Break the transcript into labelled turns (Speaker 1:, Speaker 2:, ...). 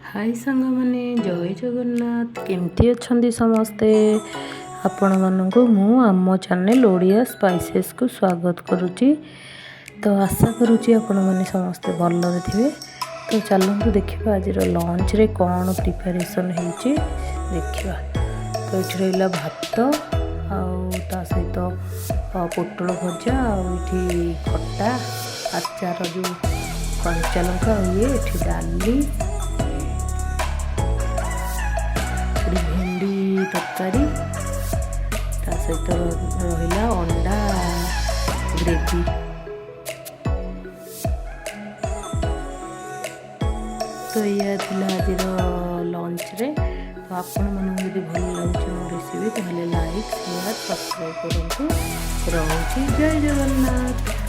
Speaker 1: हाय सांग माने जय जगन्नाथ केमती अच्छंदी समस्ते आपण मानक मु आम चैनल ओडिया स्पाइसेस को स्वागत करुच्ची। तो आशा करुच्ची आपण माने समस्ते भल थे। तो चलते देखा आज लंच रे कौन प्रिपरेशन होती देखा। तो ये रहा भात आ सहित पोटल भजा आठी खटा आचार जो कंचा लंका ये डाली भेंडी तरकारी सहित रहा अंडा ग्रेवी। तो यह आज लंच रे। तो आपण मानक यदि भल लगे मो रेसिपी तो लाइक शेयर सब्सक्राइब करूँ। रहुची जय जगन्नाथ।